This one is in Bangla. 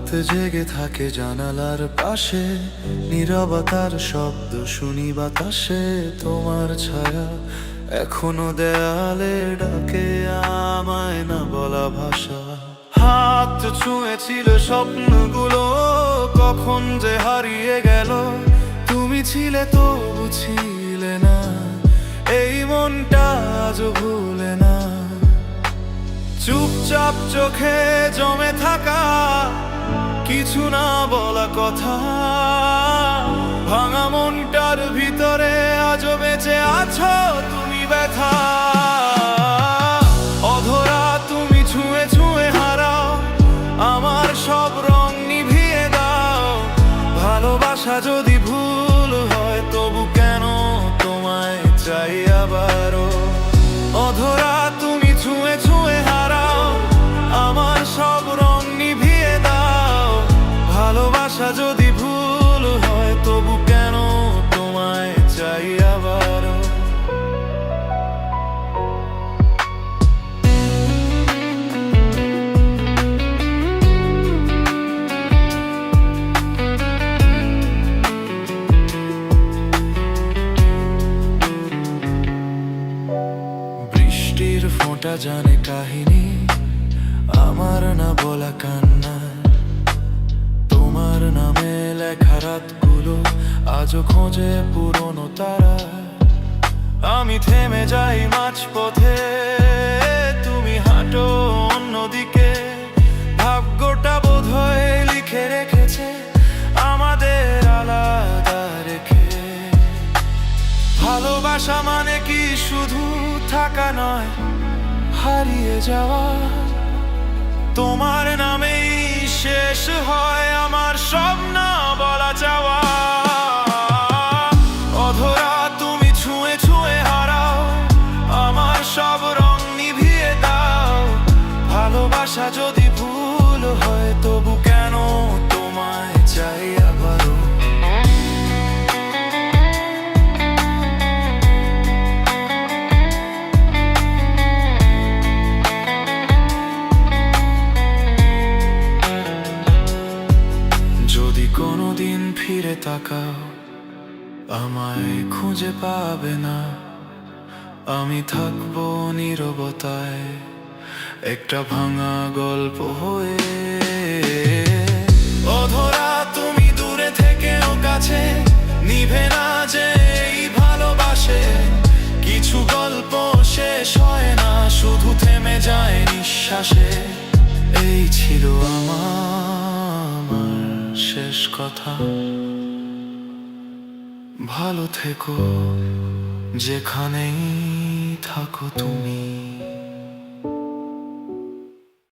রাত জেগে থাকে জানালার পাশে, নীরবতার শব্দ শুনি বাতাসে। তোমার ছায়া এখনো দেয়ালে ডাকে আমায়, না বলা ভাষা। হাত ছুঁয়েছিল স্বপ্নগুলো, কখন যে হারিয়ে গেল। তুমি ছিলে তবু ছিলে না, এই মনটা আজও ভুলে না। চুপচাপ চোখে জমে থাকা কিছু না বলা কথা, ভাঙা মনটার ভিতরে আজও বেঁচে আছো তুমি ব্যথা। অধরা তুমি ছুঁয়ে ছুঁয়ে হারাও, আমার সব রং নিভিয়ে দাও। ভালোবাসা যদি ভুল হয় তবু কেন তোমায় চাই আবারও। অধরা তুমি ছুঁয়ে ছুঁয়ে হারাও, আমার সব রং নিভিয়ে দাও। ভালোবাসা যদি ভুল হয় তবু কেন তোমায় চাই আবারও। বৃষ্টির ফোঁটা জানে কাহিনী আমার না বলা কান্না। তোমার নামে লেখা রাতগুলো আজও খোঁজে পুরনো তারা। আমি থেমে যাই মাঝপথে, তুমি হাঁটো অন্যদিকে। ভাগ্যটা বোধহয় লিখে রেখেছে আমাদের আলাদা রেখে। ভালোবাসা মানে কি শুধু থাকা নয়, হারিয়ে যাওয়া। তোমার নামেই শেষ হয় আমার সব না বলা চাওয়া। অধরা তুমি ছুঁয়ে ছুঁয়ে হারাও, আমার সব রং নিভিয়ে দাও। ভালোবাসা যদি ভুল হয় তবু কেন তোমায় চাই আবারও। যদি কোনোদিন ফিরে তাকাও আমায় খুঁজে পাবে না, আমি থাকবো নীরবতায় একটা ভাঙা গল্প হয়ে। অধরা তুমি দূরে থেকেও কাছে, নিভে না যে এই ভালোবাসে। কিছু গল্প শেষ হয় না, শুধু থেমে যায় নিঃশ্বাসে। এই ছিল আমার শেষ কথা। ভালো থেকো যেখানেই থাকো তুমি।